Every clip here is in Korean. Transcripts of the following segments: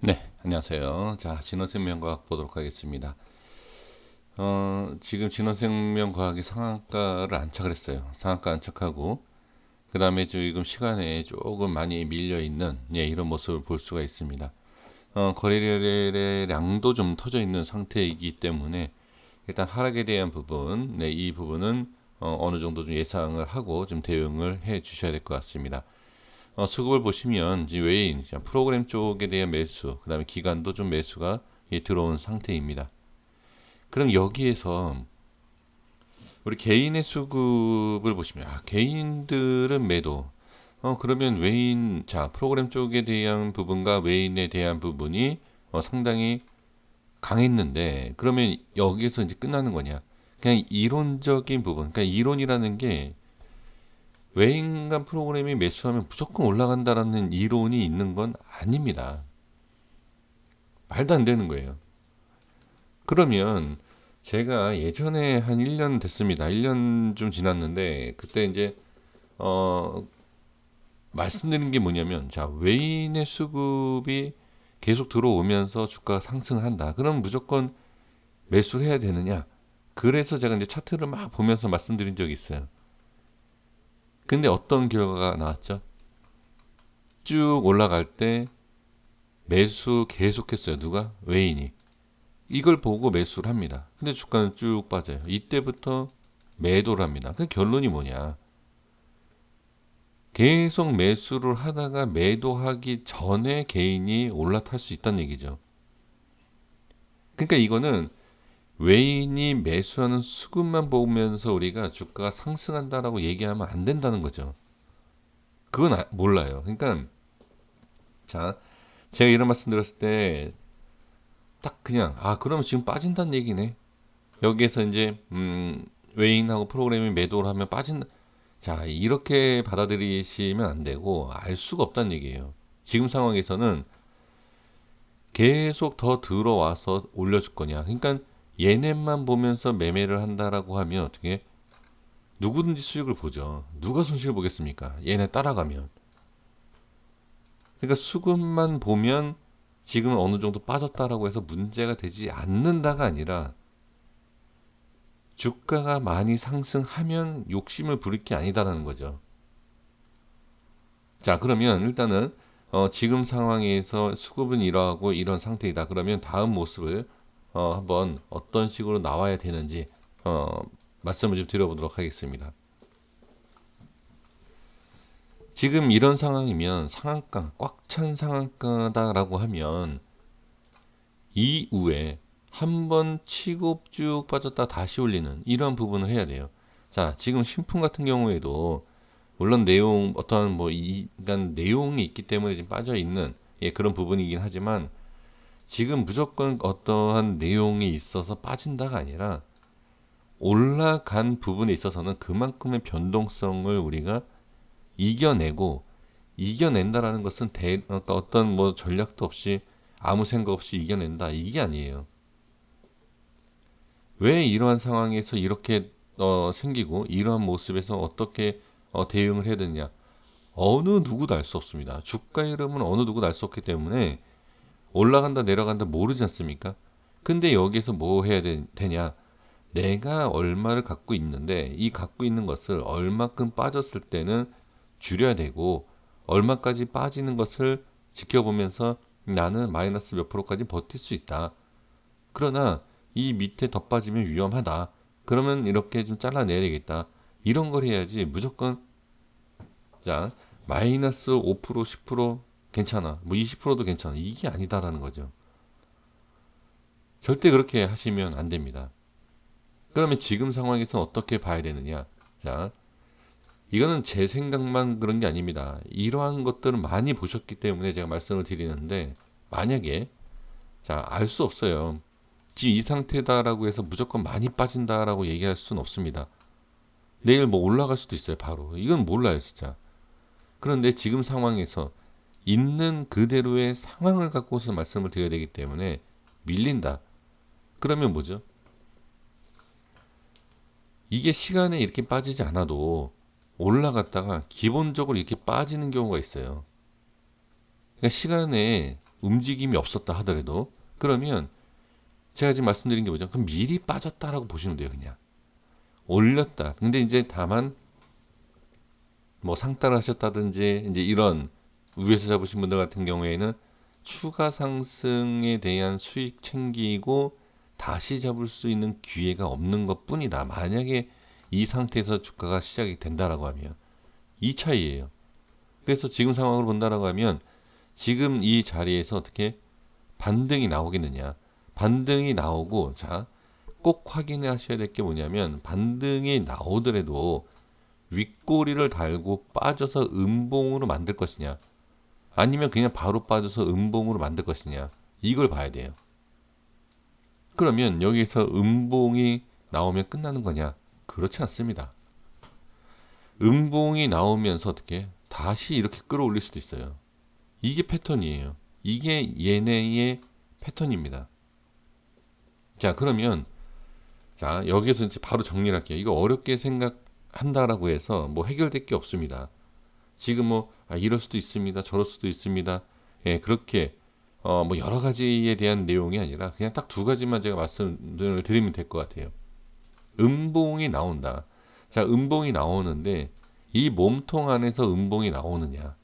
네, 안녕하세요. 자, 진원생명과학 보도록 하겠습니다. 지금 진원생명과학이 상한가를 안착을 했어요. 상한가 안착하고, 그 다음에 지금 시간에 조금 많이 밀려 있는, 이런 모습을 볼 수가 있습니다. 거래량도 좀 터져 있는 상태이기 때문에, 일단 하락에 대한 부분, 이 부분은 어느 정도 좀 예상을 하고 좀 대응을 해 주셔야 될 것 같습니다. 수급을 보시면 이제 외인, 프로그램 쪽에 대한 매수, 그 다음에 기간도 좀 매수가 들어온 상태입니다. 그럼 여기에서 우리 개인의 수급을 보시면, 개인들은 매도. 그러면 외인, 프로그램 쪽에 대한 부분과 외인에 대한 부분이 상당히 강했는데, 그러면 여기에서 이제 끝나는 거냐? 그냥 이론적인 부분, 그러니까 이론이라는 게 외인간 프로그램이 매수하면 무조건 올라간다라는 이론이 있는 건 아닙니다. 말도 안 되는 거예요. 그러면 제가 예전에 한 1년 됐습니다. 1년 좀 지났는데 그때 이제 어 말씀드린 게 뭐냐면, 외인의 수급이 계속 들어오면서 주가가 상승한다. 그럼 무조건 매수를 해야 되느냐? 그래서 제가 이제 차트를 막 보면서 말씀드린 적이 있어요. 근데 어떤 결과가 나왔죠? 쭉 올라갈 때 매수 계속했어요. 누가? 외인이. 이걸 보고 매수를 합니다. 근데 주가는 쭉 빠져요. 이때부터 매도를 합니다. 그 결론이 뭐냐? 계속 매수를 하다가 매도하기 전에 개인이 올라탈 수 있다는 얘기죠. 그러니까 이거는 외인이 매수하는 수급만 보면서 우리가 주가가 상승한다라고 얘기하면 안 된다는 거죠. 그건 몰라요. 그러니까 자, 제가 이런 말씀 드렸을 때 딱 그냥 그러면 지금 빠진다는 얘기네. 여기에서 이제 외인하고 프로그램이 매도를 하면 빠진다. 자, 이렇게 받아들이시면 안 되고 알 수가 없다는 얘기예요. 지금 상황에서는 계속 더 들어와서 올려줄 거냐. 그러니까 얘네만 보면서 매매를 한다라고 하면 어떻게 누구든지 수익을 보죠. 누가 손실을 보겠습니까? 얘네 따라가면. 그러니까 수급만 보면 지금 어느 정도 빠졌다라고 해서 문제가 되지 않는다가 아니라 주가가 많이 상승하면 욕심을 부릴 게 아니다라는 거죠. 자, 그러면 일단은 지금 상황에서 수급은 이러하고 이런 상태이다. 그러면 다음 모습을 한번 어떤 식으로 나와야 되는지 어, 말씀을 좀 드려보도록 하겠습니다. 지금 이런 상황이면 상한가, 꽉 찬 상한가다라고 하면 이후에 한번 치고 쭉 빠졌다 다시 올리는 이런 부분을 해야 돼요. 자, 지금 신품 같은 경우에도 물론 내용 어떠한 뭐 인간 내용이 있기 때문에 지금 빠져 있는 그런 부분이긴 하지만 지금 무조건 어떠한 내용이 있어서 빠진다가 아니라 올라간 부분에 있어서는 그만큼의 변동성을 우리가 이겨내고 이겨낸다라는 것은 그러니까 어떤 뭐 전략도 없이 아무 생각 없이 이겨낸다 이게 아니에요. 왜 이러한 상황에서 이렇게 생기고 이러한 모습에서 어떻게 대응을 해야 되느냐? 어느 누구도 알 수 없습니다. 주가 흐름은 어느 누구도 알 수 없기 때문에 올라간다 내려간다 모르지 않습니까? 근데 여기서 뭐 해야 되냐? 내가 얼마를 갖고 있는데 이 갖고 있는 것을 얼마큼 빠졌을 때는 줄여야 되고 얼마까지 빠지는 것을 지켜보면서 나는 마이너스 몇 프로까지 버틸 수 있다. 그러나 이 밑에 더 빠지면 위험하다. 그러면 이렇게 좀 잘라내야 되겠다. 이런 걸 해야지 무조건 자 마이너스 5% 10% 괜찮아. 뭐 20%도 괜찮아. 이게 아니다라는 거죠. 절대 그렇게 하시면 안 됩니다. 그러면 지금 상황에서 어떻게 봐야 되느냐? 자, 이거는 제 생각만 그런 게 아닙니다. 이러한 것들을 많이 보셨기 때문에 제가 말씀을 드리는데, 만약에, 알 수 없어요. 지금 이 상태다라고 해서 무조건 많이 빠진다라고 얘기할 수는 없습니다. 내일 뭐 올라갈 수도 있어요, 바로. 이건 몰라요, 진짜. 그런데 지금 상황에서 있는 그대로의 상황을 갖고서 말씀을 드려야 되기 때문에 밀린다. 그러면 뭐죠? 이게 시간에 이렇게 빠지지 않아도 올라갔다가 기본적으로 이렇게 빠지는 경우가 있어요. 그러니까 시간에 움직임이 없었다 하더라도, 그러면 제가 지금 말씀드린 게 뭐죠? 그럼 미리 빠졌다라고 보시면 돼요. 그냥 올렸다. 근데 이제 다만 뭐 상따를 하셨다든지 이제 이런 위에서 잡으신 분들 같은 경우에는 추가 상승에 대한 수익 챙기고 다시 잡을 수 있는 기회가 없는 것뿐이다. 만약에 이 상태에서 주가가 시작이 된다라고 하면 이 차이예요. 그래서 지금 상황으로 본다라고 하면 지금 이 자리에서 어떻게 반등이 나오겠느냐. 반등이 나오고, 자, 꼭 확인하셔야 될 게 뭐냐면 반등이 나오더라도 윗꼬리를 달고 빠져서 음봉으로 만들 것이냐, 아니면 그냥 바로 빠져서 음봉으로 만들 것이냐, 이걸 봐야 돼요. 그러면 여기서 음봉이 나오면 끝나는 거냐? 그렇지 않습니다. 음봉이 나오면서 어떻게 다시 이렇게 끌어올릴 수도 있어요. 이게 패턴이에요. 이게 얘네의 패턴입니다. 자, 그러면 자, 여기서 이제 바로 정리를 할게요. 이거 어렵게 생각한다라고 해서 뭐 해결될 게 없습니다. 지금 뭐 이럴 수도 있습니다. 저럴 수도 있습니다. 예, 그렇게 뭐 여러 가지에 대한 내용이 아니라 그냥 딱 두 가지만 제가 말씀을 드리면 될 것 같아요. 음봉이 나온다. 자, 음봉이 나오는데 이 몸통 안에서 음봉이 나오느냐,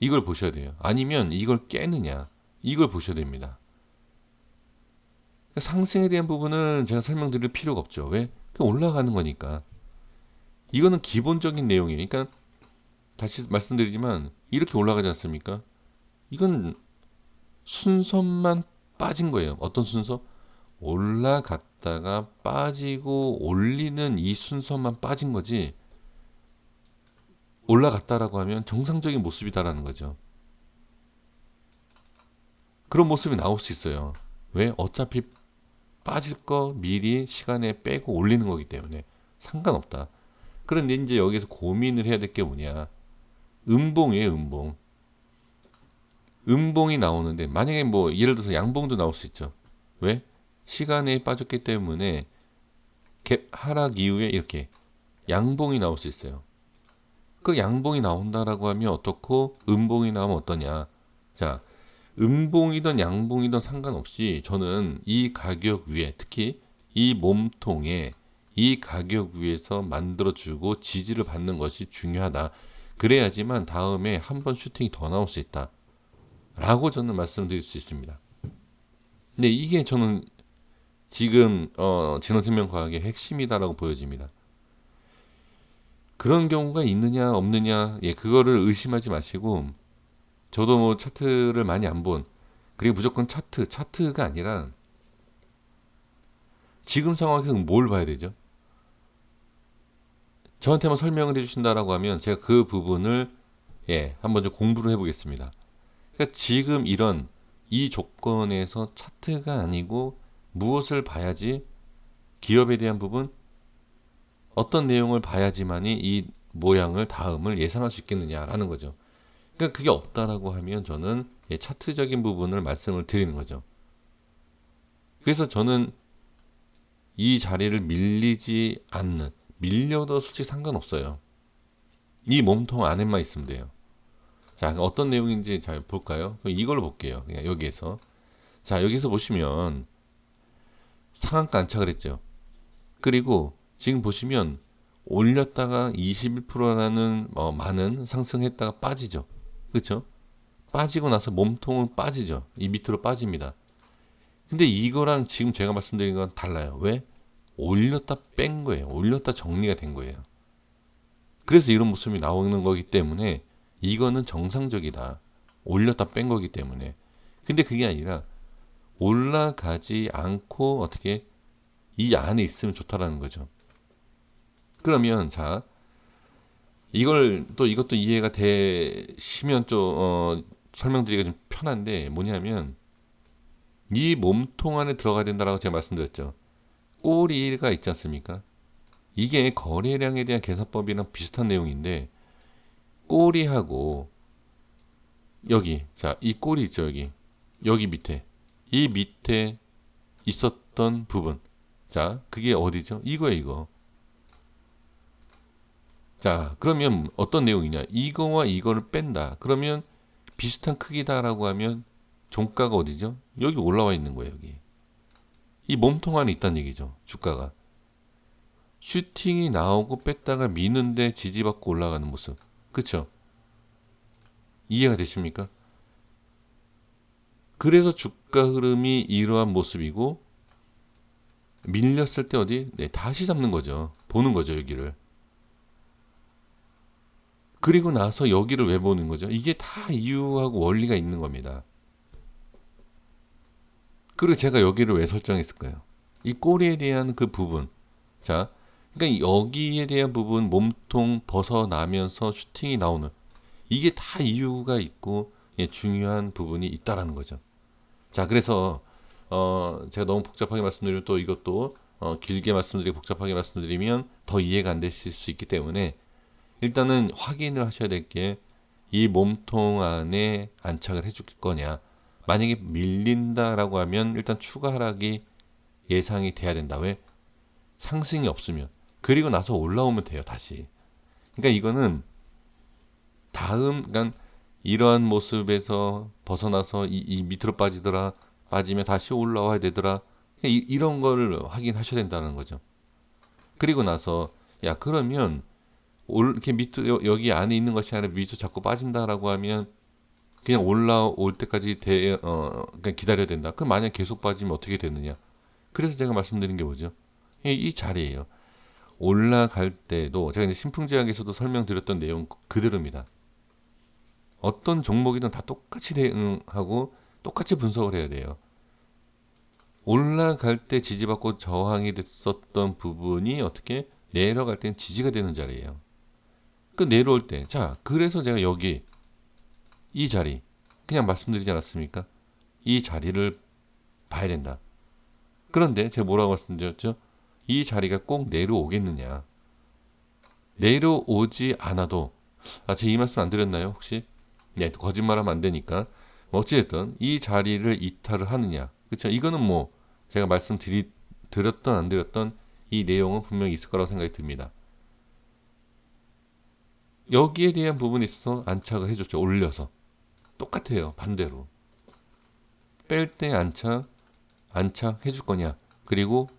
이걸 보셔야 돼요. 아니면 이걸 깨느냐, 이걸 보셔야 됩니다. 상승에 대한 부분은 제가 설명드릴 필요가 없죠. 왜? 올라가는 거니까. 이거는 기본적인 내용이에요. 그러니까 다시 말씀드리지만 이렇게 올라가지 않습니까? 이건 순서만 빠진 거예요. 어떤 순서? 올라갔다가 빠지고 올리는 이 순서만 빠진 거지, 올라갔다라고 하면 정상적인 모습이다라는 거죠. 그런 모습이 나올 수 있어요. 왜? 어차피 빠질 거 미리 시간에 빼고 올리는 거기 때문에 상관없다. 그런데 이제 여기서 고민을 해야 될 게 뭐냐? 음봉이에요, 음봉. 음봉이 나오는데 만약에 뭐 예를 들어서 양봉도 나올 수 있죠. 왜? 시간에 빠졌기 때문에 갭 하락 이후에 이렇게 양봉이 나올 수 있어요. 그 양봉이 나온다라고 하면 어떻고, 음봉이 나오면 어떠냐? 자, 음봉이든 양봉이든 상관없이 저는 이 가격 위에, 특히 이 몸통에 이 가격 위에서 만들어주고 지지를 받는 것이 중요하다. 그래야지만 다음에 한 번 슈팅이 더 나올 수 있다 라고 저는 말씀드릴 수 있습니다. 근데 이게 저는 지금 진원생명과학의 핵심이다라고 보여집니다. 그런 경우가 있느냐 없느냐, 예, 그거를 의심하지 마시고, 저도 뭐 차트를 많이 안 본, 그리고 무조건 차트가 아니라 지금 상황에서 뭘 봐야 되죠? 저한테만 설명을 해주신다라고 하면 제가 그 부분을, 예, 한번 좀 공부를 해보겠습니다. 그러니까 지금 이런 이 조건에서 차트가 아니고 무엇을 봐야지, 기업에 대한 부분, 어떤 내용을 봐야지만이 이 모양을 다음을 예상할 수 있겠느냐라는 거죠. 그러니까 그게 없다라고 하면 저는, 예, 차트적인 부분을 말씀을 드리는 거죠. 그래서 저는 이 자리를 밀리지 않는, 밀려도 솔직히 상관없어요. 이 몸통 안에만 있으면 돼요. 자, 어떤 내용인지 잘 볼까요? 이걸로 볼게요. 그냥 여기에서. 자, 여기서 보시면 상한가 안착을 했죠. 그리고 지금 보시면 올렸다가 21%라는 많은 상승했다가 빠지죠. 그렇죠? 빠지고 나서 몸통은 빠지죠. 이 밑으로 빠집니다. 근데 이거랑 지금 제가 말씀드린 건 달라요. 왜? 올렸다 뺀 거예요. 올렸다 정리가 된 거예요. 그래서 이런 모습이 나오는 거기 때문에 이거는 정상적이다. 올렸다 뺀 거기 때문에. 근데 그게 아니라 올라가지 않고 어떻게 이 안에 있으면 좋다라는 거죠. 그러면 자, 이것도 이해가 되시면 좀 설명드리기가 좀 편한데, 뭐냐면 이 몸통 안에 들어가야 된다라고 제가 말씀드렸죠. 꼬리가 있지 않습니까? 이게 거래량에 대한 계산법이랑 비슷한 내용인데, 꼬리하고 여기, 자, 이 꼬리 있죠, 여기 밑에, 이 밑에 있었던 부분, 자, 그게 어디죠? 이거예요, 이거. 자, 그러면 어떤 내용이냐? 이거와 이거를 뺀다. 그러면 비슷한 크기다라고 하면 종가가 어디죠? 여기 올라와 있는 거예요. 여기. 이 몸통 안에 있다는 얘기죠. 주가가. 슈팅이 나오고 뺐다가 미는데 지지받고 올라가는 모습. 그쵸? 이해가 되십니까? 그래서 주가 흐름이 이러한 모습이고 밀렸을 때 어디? 네, 다시 잡는 거죠. 보는 거죠, 여기를. 그리고 나서 여기를 왜 보는 거죠? 이게 다 이유하고 원리가 있는 겁니다. 그리고 제가 여기를 왜 설정했을까요? 이 꼬리에 대한 그 부분. 자, 그러니까 여기에 대한 부분 몸통 벗어나면서 슈팅이 나오는 이게 다 이유가 있고 예, 중요한 부분이 있다라는 거죠. 자, 그래서 제가 너무 복잡하게 말씀드리면 또 이것도 길게 말씀드리고 복잡하게 말씀드리면 더 이해가 안 되실 수 있기 때문에 일단은 확인을 하셔야 될 게 이 몸통 안에 안착을 해줄 거냐. 만약에 밀린다라고 하면 일단 추가 하락이 예상이 돼야 된다. 왜? 상승이 없으면. 그리고 나서 올라오면 돼요, 다시. 그러니까 이거는 그러니까 이러한 모습에서 벗어나서 이 밑으로 빠지면 다시 올라와야 되더라. 이런 걸 확인하셔야 된다는 거죠. 그리고 나서 야 그러면 이렇게 밑으로 여기 안에 있는 것이 아니라 밑으로 자꾸 빠진다라고 하면 그냥 올라올 때까지 그냥 기다려야 된다. 그럼 만약 계속 빠지면 어떻게 되느냐? 그래서 제가 말씀드린 게 뭐죠? 이 자리예요. 올라갈 때도 제가 이제 신풍제약에서도 설명드렸던 내용 그대로입니다. 어떤 종목이든 다 똑같이 대응하고 똑같이 분석을 해야 돼요. 올라갈 때 지지받고 저항이 됐었던 부분이 어떻게 내려갈 때는 지지가 되는 자리예요. 그 내려올 때, 자, 그래서 제가 여기 이 자리 그냥 말씀드리지 않았습니까? 이 자리를 봐야 된다. 그런데 제가 뭐라고 말씀드렸죠? 이 자리가 꼭 내려오겠느냐? 내려오지 않아도 제가 이 말씀 안 드렸나요? 혹시? 네, 거짓말하면 안 되니까. 어찌됐든 이 자리를 이탈을 하느냐, 그렇죠? 이거는 뭐 제가 드렸던 안 드렸던 이 내용은 분명히 있을 거라고 생각이 듭니다. 여기에 대한 부분에 있어서 안착을 해줬죠. 올려서 똑같아요. 반대로 뺄 때 안착 해줄 거냐, 그리고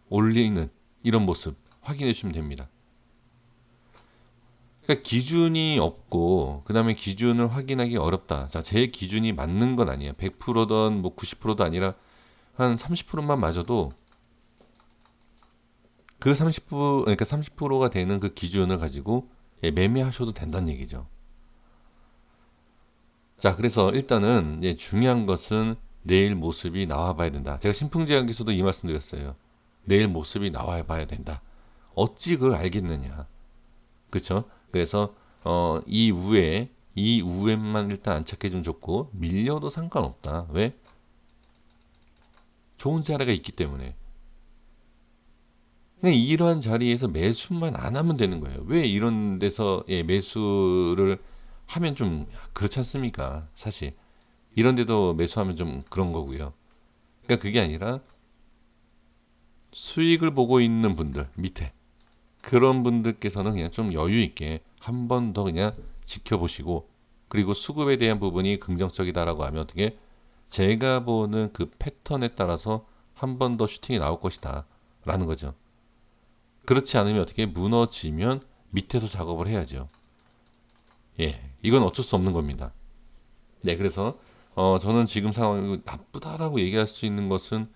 올리는 이런 모습 확인해 주시면 됩니다. 그러니까 기준이 없고 그 다음에 기준을 확인하기 어렵다. 자, 제 기준이 맞는 건 아니에요. 100%든 뭐 90%도 아니라 한 30%만 맞아도 그 30% 그러니까 30%가 되는 그 기준을 가지고 매매하셔도 된다는 얘기죠. 자, 그래서 일단은 중요한 것은 내일 모습이 나와 봐야 된다. 제가 신풍제약에서도 이 말씀 드렸어요. 내일 모습이 나와 봐야 된다. 어찌 그걸 알겠느냐. 그쵸? 그래서 이 우에만 일단 안착해주면 좋고 밀려도 상관없다. 왜? 좋은 자리가 있기 때문에. 그냥 이러한 자리에서 매수만 안 하면 되는 거예요. 왜 이런 데서 매수를 하면 좀 그렇지 않습니까? 사실 이런 데도 매수하면 좀 그런 거고요. 그러니까 그게 아니라 수익을 보고 있는 분들 밑에 그런 분들께서는 그냥 좀 여유 있게 한 번 더 그냥 지켜보시고, 그리고 수급에 대한 부분이 긍정적이다라고 하면 어떻게 제가 보는 그 패턴에 따라서 한 번 더 슈팅이 나올 것이다 라는 거죠. 그렇지 않으면 어떻게 무너지면 밑에서 작업을 해야죠. 이건 어쩔 수 없는 겁니다. 네, 그래서 저는 지금 상황이 나쁘다라고 얘기할 수 있는 것은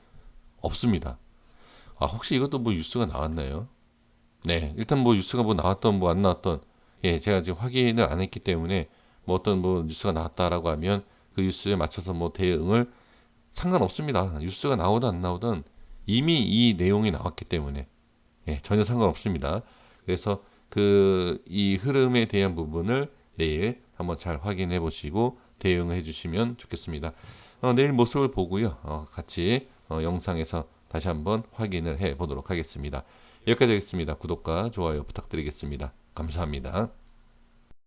없습니다. 혹시 이것도 뭐 뉴스가 나왔나요? 네, 일단 뭐 뉴스가 뭐 나왔던 뭐 안 나왔던 제가 지금 확인을 안 했기 때문에 뭐 어떤 뭐 뉴스가 나왔다라고 하면 그 뉴스에 맞춰서 뭐 대응을 상관없습니다. 뉴스가 나오든 안 나오든 이미 이 내용이 나왔기 때문에 전혀 상관없습니다. 그래서 이 흐름에 대한 부분을 내일 한번 잘 확인해 보시고 대응해 주시면 좋겠습니다. 내일 모습을 보고요. 같이 영상에서 다시 한번 확인을 해 보도록 하겠습니다. 여기까지 하겠습니다. 구독과 좋아요 부탁드리겠습니다. 감사합니다.